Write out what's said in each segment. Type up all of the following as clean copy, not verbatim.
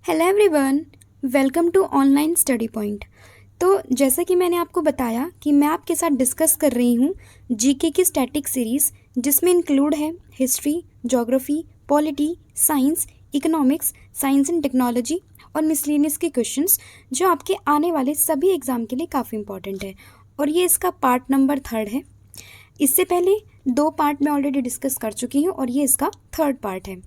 Hello everyone, welcome to online study point. तो जैसा कि मैंने आपको बताया कि मैं आपके साथ डिस्कस कर रही हूँ जीके की स्टैटिक सीरीज़, जिसमें इंक्लूड है history, geography, polity, science, economics, science and technology और मिसलेनियस के क्वेश्चंस, जो आपके आने वाले सभी एग्ज़ाम के लिए काफ़ी इंपॉर्टेंट है। और ये इसका पार्ट नंबर 3 है। इससे पहले 2 पार्ट मैं ऑलरेडी डिस्कस कर चुकी हूँ और ये इसका 3rd पार्ट है।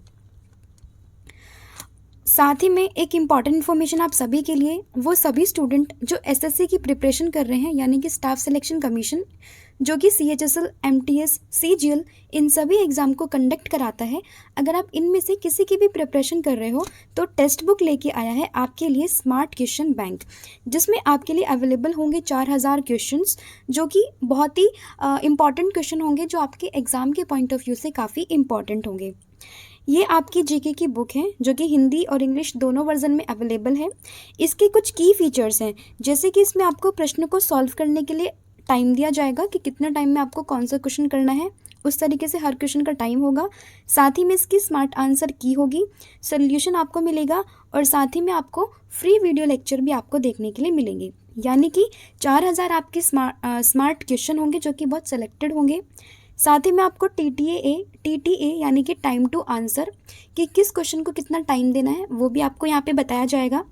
साथ ही में एक इम्पॉर्टेंट इन्फॉर्मेशन आप सभी के लिए, वो सभी स्टूडेंट जो एसएससी की प्रिपरेशन कर रहे हैं, यानी कि स्टाफ सिलेक्शन कमीशन, जो कि सीएचएसएल, एमटीएस, सीजीएल, इन सभी एग्ज़ाम को कंडक्ट कराता है। अगर आप इनमें से किसी की भी प्रिपरेशन कर रहे हो तो टेक्स्ट बुक लेके आया है आपके लिए स्मार्ट क्वेश्चन बैंक, जिसमें आपके लिए अवेलेबल होंगे 4000 क्वेश्चंस, जो कि बहुत ही इंपॉर्टेंट क्वेश्चन होंगे, जो आपके एग्ज़ाम के पॉइंट ऑफ व्यू से काफ़ी इंपॉर्टेंट होंगे। ये आपकी जीके की बुक है, जो कि हिंदी और इंग्लिश दोनों वर्जन में अवेलेबल है। इसके कुछ की फीचर्स हैं, जैसे कि इसमें आपको प्रश्न को सॉल्व करने के लिए टाइम दिया जाएगा कि कितना टाइम में आपको कौन सा क्वेश्चन करना है, उस तरीके से हर क्वेश्चन का टाइम होगा। साथ ही में इसकी स्मार्ट आंसर की होगी, सोल्यूशन आपको मिलेगा, और साथ ही में आपको फ्री वीडियो लेक्चर भी आपको देखने के लिए मिलेंगे। यानी कि 4000 आपके स्मार्ट क्वेश्चन होंगे, जो कि बहुत सेलेक्टेड होंगे। साथ ही में आपको टीटीए यानी कि टाइम टू आंसर, कि किस क्वेश्चन को कितना टाइम देना है, वो भी आपको यहाँ पे बताया जाएगा।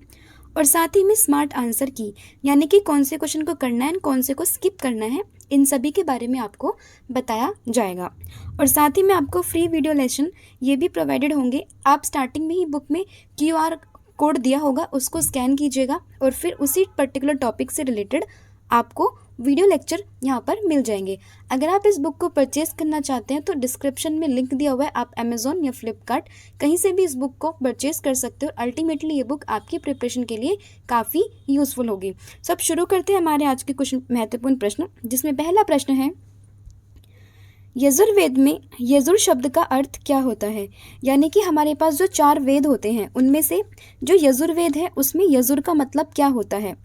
और साथ ही में स्मार्ट आंसर की, यानी कि कौन से क्वेश्चन को करना है, कौन से को स्किप करना है, इन सभी के बारे में आपको बताया जाएगा। और साथ ही में आपको फ्री वीडियो लेसन ये भी प्रोवाइडेड होंगे। आप स्टार्टिंग में ही बुक में QR कोड दिया होगा, उसको स्कैन कीजिएगा और फिर उसी पर्टिकुलर टॉपिक से रिलेटेड आपको वीडियो लेक्चर यहाँ पर मिल जाएंगे। अगर आप इस बुक को परचेज करना चाहते हैं तो डिस्क्रिप्शन में लिंक दिया हुआ है, आप अमेज़ॉन या फ्लिपकार्ट कहीं से भी इस बुक को परचेज कर सकते हो। अल्टीमेटली ये बुक आपकी प्रिपरेशन के लिए काफ़ी यूज़फुल होगी। सो अब शुरू करते हैं हमारे आज के कुछ महत्वपूर्ण प्रश्न, जिसमें पहला प्रश्न है, यजुर्वेद में यजुर शब्द का अर्थ क्या होता है। यानी कि हमारे पास जो 4 वेद होते हैं, उनमें से जो यजुर्वेद है उसमें यजुर का मतलब क्या होता है।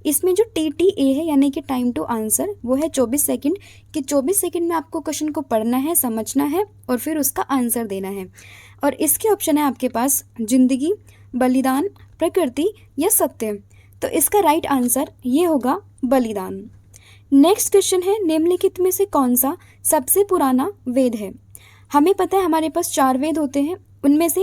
इसमें जो TTA है, यानी कि टाइम टू आंसर, वो है 24 सेकंड, कि 24 सेकंड में आपको क्वेश्चन को पढ़ना है, समझना है और फिर उसका आंसर देना है। और इसके ऑप्शन है आपके पास जिंदगी, बलिदान, प्रकृति या सत्य। तो इसका राइट आंसर ये होगा बलिदान। नेक्स्ट क्वेश्चन है, निम्नलिखित में से कौन सा सबसे पुराना वेद है। हमें पता है हमारे पास 4 वेद होते हैं, उनमें से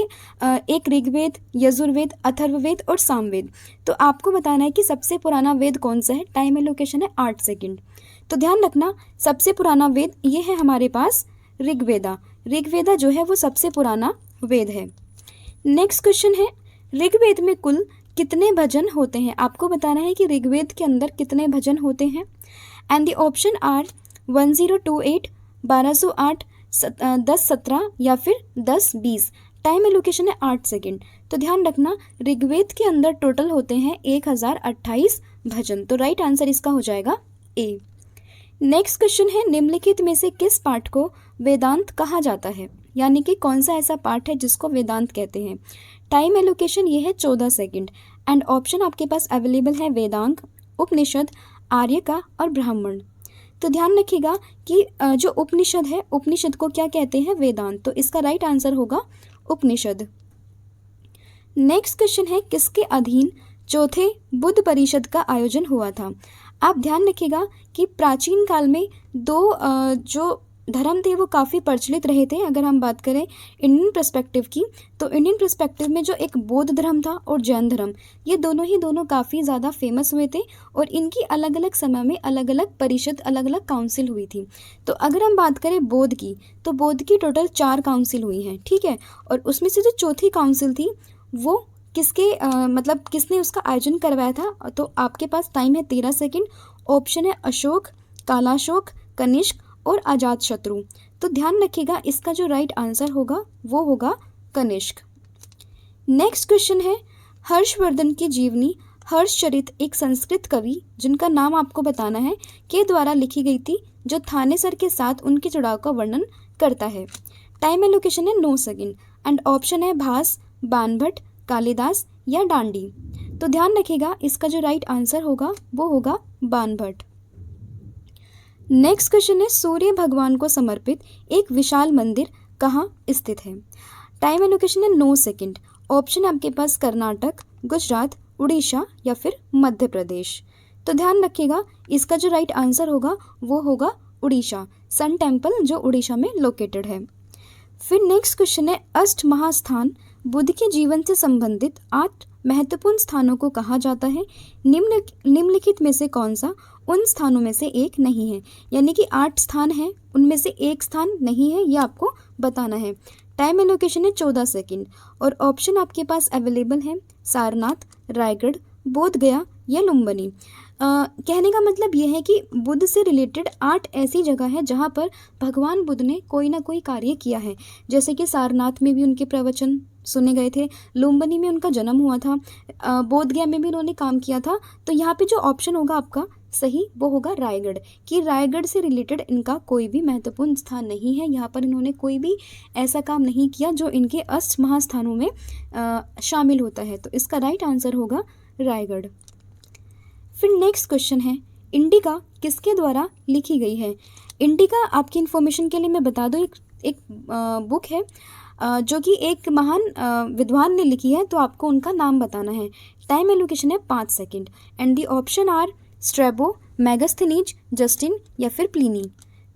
एक ऋग्वेद, यजुर्वेद, अथर्ववेद और सामवेद। तो आपको बताना है कि सबसे पुराना वेद कौन सा है। टाइम एलोकेशन है 8 सेकंड। तो ध्यान रखना, सबसे पुराना वेद ये है हमारे पास ऋग्वेदा। ऋग्वेदा जो है वो सबसे पुराना वेद है। नेक्स्ट क्वेश्चन है, ऋग्वेद में कुल कितने भजन होते हैं। आपको बताना है कि ऋग्वेद के अंदर कितने भजन होते हैं। एंड द ऑप्शन आर 1028, 1208, 1017 या फिर 1020। टाइम एलोकेशन है 8 सेकंड। तो ध्यान रखना, ऋग्वेद के अंदर टोटल होते हैं 1028 भजन। तो राइट आंसर इसका हो जाएगा ए। नेक्स्ट क्वेश्चन है, निम्नलिखित में से किस पाठ को वेदांत कहा जाता है। यानी कि कौन सा ऐसा पाठ है जिसको वेदांत कहते हैं। टाइम एलोकेशन ये है 14 सेकंड। एंड ऑप्शन आपके पास अवेलेबल है वेदांग, उपनिषद, आर्यका और ब्राह्मण। तो ध्यान रखिएगा कि जो उपनिषद है, उपनिषद को क्या कहते हैं, वेदांत। तो इसका राइट आंसर होगा उपनिषद। नेक्स्ट क्वेश्चन है, किसके अधीन चौथे बुद्ध परिषद का आयोजन हुआ था। आप ध्यान रखिएगा कि प्राचीन काल में 2 जो धर्म थे वो काफ़ी प्रचलित रहे थे। अगर हम बात करें इंडियन पर्सपेक्टिव की, तो इंडियन पर्सपेक्टिव में जो एक बौद्ध धर्म था और जैन धर्म, ये दोनों काफ़ी ज़्यादा फेमस हुए थे और इनकी अलग अलग समय में अलग अलग परिषद, अलग अलग काउंसिल हुई थी। तो अगर हम बात करें बौद्ध की, तो बौद्ध की टोटल 4 काउंसिल हुई हैं, ठीक है। और उसमें से जो चौथी काउंसिल थी वो किसके मतलब किसने उसका आयोजन करवाया था। तो आपके पास टाइम है 13 सेकेंड। ऑप्शन है अशोक, कालाशोक, कनिष्क और अजात शत्रु। तो ध्यान रखिएगा, इसका जो राइट आंसर होगा वो होगा कनिष्क। नेक्स्ट क्वेश्चन है, हर्षवर्धन की जीवनी हर्षचरित एक संस्कृत कवि, जिनका नाम आपको बताना है, के द्वारा लिखी गई थी, जो थानेसर के साथ उनके जुड़ाव का वर्णन करता है। टाइम एलोकेशन है 9 सेकेंड। एंड ऑप्शन है भास, बाणभट्ट, कालिदास या डांडी। तो ध्यान रखिएगा, इसका जो राइट आंसर होगा वो होगा बाणभट्ट। नेक्स्ट क्वेश्चन है, सूर्य भगवान को समर्पित एक विशाल मंदिर कहाँ स्थित है। टाइम एलोकेशन है 9 सेकंड। ऑप्शन आपके पास कर्नाटक, गुजरात, उड़ीसा या फिर मध्य प्रदेश। तो ध्यान रखिएगा, इसका जो राइट आंसर होगा वो होगा उड़ीसा, सन टेम्पल जो उड़ीसा में लोकेटेड है। फिर नेक्स्ट क्वेश्चन है, अष्ट महास्थान बुद्ध के जीवन से संबंधित 8 महत्वपूर्ण स्थानों को कहा जाता है। निम्नलिखित में से कौन सा उन स्थानों में से एक नहीं है? यानी कि 8 स्थान हैं, उनमें से एक स्थान नहीं है, ये आपको बताना है। टाइम एलोकेशन है 14 सेकंड और ऑप्शन आपके पास अवेलेबल है सारनाथ, रायगढ़, बोध गया या लुम्बिनी। कहने का मतलब ये है कि बुद्ध से रिलेटेड 8 ऐसी जगह है जहाँ पर भगवान बुद्ध ने कोई ना कोई कार्य किया है। जैसे कि सारनाथ में भी उनके प्रवचन सुने गए थे, लुम्बिनी में उनका जन्म हुआ था, बोध गया में भी उन्होंने काम किया था। तो यहाँ पे जो ऑप्शन होगा आपका सही वो होगा रायगढ़, कि रायगढ़ से रिलेटेड इनका कोई भी महत्वपूर्ण स्थान नहीं है। यहाँ पर इन्होंने कोई भी ऐसा काम नहीं किया जो इनके अष्ट महास्थानों में शामिल होता है। तो इसका राइट आंसर होगा रायगढ़। फिर नेक्स्ट क्वेश्चन है, इंडिका किसके द्वारा लिखी गई है? इंडिका आपकी इन्फॉर्मेशन के लिए मैं बता दूँ, एक बुक है जो कि एक महान विद्वान ने लिखी है, तो आपको उनका नाम बताना है। टाइम एलोकेशन है 5 second and the option are Strabo, Megasthenes, Justin या फिर प्लिनी।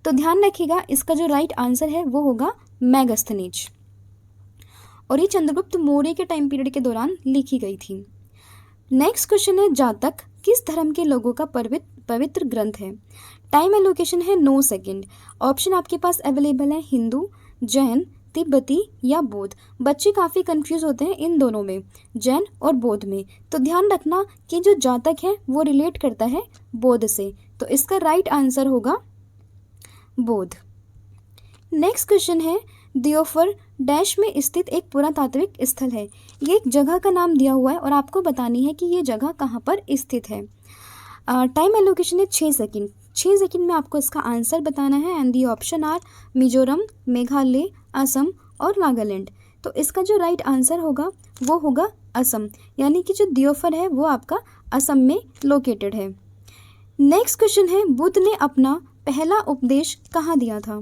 तो ध्यान रखिएगा, इसका जो राइट आंसर है वो होगा मेगास्थनीज और ये चंद्रगुप्त मौर्य के टाइम पीरियड के दौरान लिखी गई थी। नेक्स्ट क्वेश्चन है, जातक किस धर्म के लोगों का पवित्र ग्रंथ है? टाइम एलोकेशन है 9 सेकंड। ऑप्शन आपके पास अवेलेबल है हिंदू, जैन, तिब्बती या बौद्ध। बच्चे काफ़ी कंफ्यूज होते हैं इन दोनों में, जैन और बौद्ध में। तो ध्यान रखना कि जो जातक है वो रिलेट करता है बौद्ध से, तो इसका राइट आंसर होगा बौद्ध। नेक्स्ट क्वेश्चन है, दियोफर डैश में स्थित एक पुरातात्विक स्थल है। ये एक जगह का नाम दिया हुआ है और आपको बतानी है कि ये जगह कहाँ पर स्थित है। टाइम एलोकेशन है 6 सेकंड। 6 सेकंड में आपको इसका आंसर बताना है and the option are Mizoram, Meghalaya, Assam और नागालैंड। तो इसका जो राइट आंसर होगा वो होगा असम, यानी कि जो दियोफर है वो आपका असम में लोकेटेड है। नेक्स्ट क्वेश्चन है, बुद्ध ने अपना पहला उपदेश कहाँ दिया था?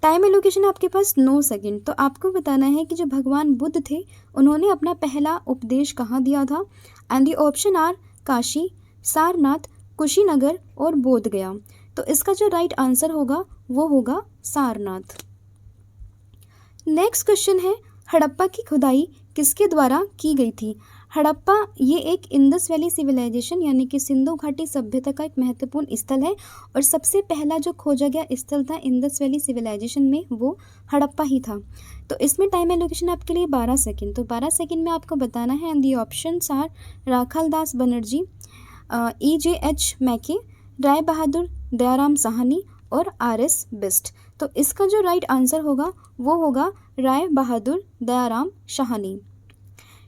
टाइम एलोकेशन आपके पास 9 सेकंड। तो आपको बताना है कि जो भगवान बुद्ध थे उन्होंने अपना पहला उपदेश कहाँ दिया था and the option are Kashi, Sarnath, Kushinagar और बोध गया। तो इसका जो राइट आंसर होगा वो होगा सारनाथ। नेक्स्ट क्वेश्चन है, हड़प्पा की खुदाई किसके द्वारा की गई थी? हड़प्पा ये एक इंडस वैली सिविलाइजेशन यानी कि सिंधु घाटी सभ्यता का एक महत्वपूर्ण स्थल है और सबसे पहला जो खोजा गया स्थल था इंडस वैली सिविलाइजेशन में वो हड़प्पा ही था। तो इसमें टाइम एलोकेशन आपके लिए 12 सेकंड। तो 12 सेकंड में आपको बताना है and the options are Rakhaldas Banerji, EJH Mackay, Rai Bahadur Dayaram Sahni और RS बिस्ट। तो इसका जो राइट आंसर होगा वो होगा राय बहादुर दयाराम साहनी।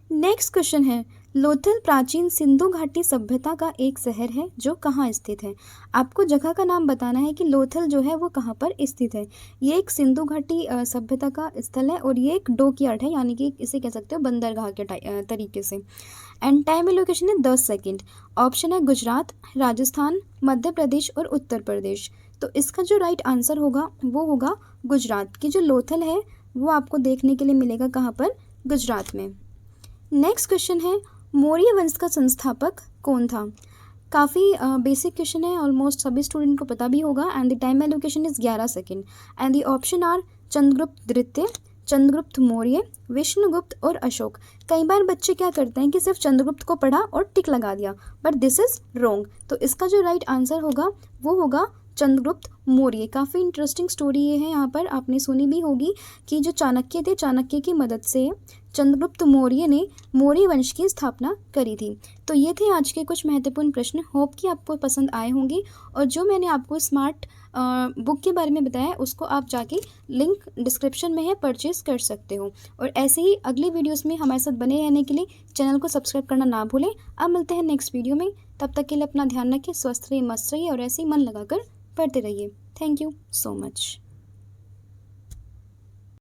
नेक्स्ट क्वेश्चन है, लोथल प्राचीन सिंधु घाटी सभ्यता का एक शहर है जो कहाँ स्थित है? आपको जगह का नाम बताना है कि लोथल जो है वो कहाँ पर स्थित है। ये एक सिंधु घाटी सभ्यता का स्थल है और ये एक डॉकयार्ड है, यानी कि इसे कह सकते हो बंदरगाह के तरीके से। एंड टाइम एलोकेशन है 10 सेकंड। ऑप्शन है गुजरात, राजस्थान, मध्य प्रदेश और उत्तर प्रदेश। तो इसका जो राइट आंसर होगा वो होगा गुजरात, की जो लोथल है वो आपको देखने के लिए मिलेगा कहाँ पर? गुजरात में। नेक्स्ट क्वेश्चन है, मौर्य वंश का संस्थापक कौन था? काफ़ी बेसिक क्वेश्चन है, ऑलमोस्ट सभी स्टूडेंट को पता भी होगा and the time allocation is 11 second and the option are Chandragupta द्वितीय, चंद्रगुप्त मौर्य, विष्णुगुप्त और अशोक। कई बार बच्चे क्या करते हैं कि सिर्फ चंद्रगुप्त को पढ़ा और टिक लगा दिया, बट दिस इज रॉन्ग। तो इसका जो राइट आंसर होगा वो होगा चंद्रगुप्त मौर्य। काफ़ी इंटरेस्टिंग स्टोरी ये है, यहाँ पर आपने सुनी भी होगी कि जो चाणक्य थे, चाणक्य की मदद से चंद्रगुप्त मौर्य ने मौर्य वंश की स्थापना करी थी। तो ये थे आज के कुछ महत्वपूर्ण प्रश्न। होप कि आपको पसंद आए होंगे और जो मैंने आपको स्मार्ट बुक के बारे में बताया उसको आप जाके लिंक डिस्क्रिप्शन में है, परचेज कर सकते हो। और ऐसे ही अगली वीडियोस में हमारे साथ बने रहने के लिए चैनल को सब्सक्राइब करना ना भूलें। अब मिलते हैं नेक्स्ट वीडियो में, तब तक के लिए अपना ध्यान रखिए, स्वस्थ रहिए, मस्त रहिए और ऐसे ही मन लगाकर पढ़ते रहिए। Thank you so much.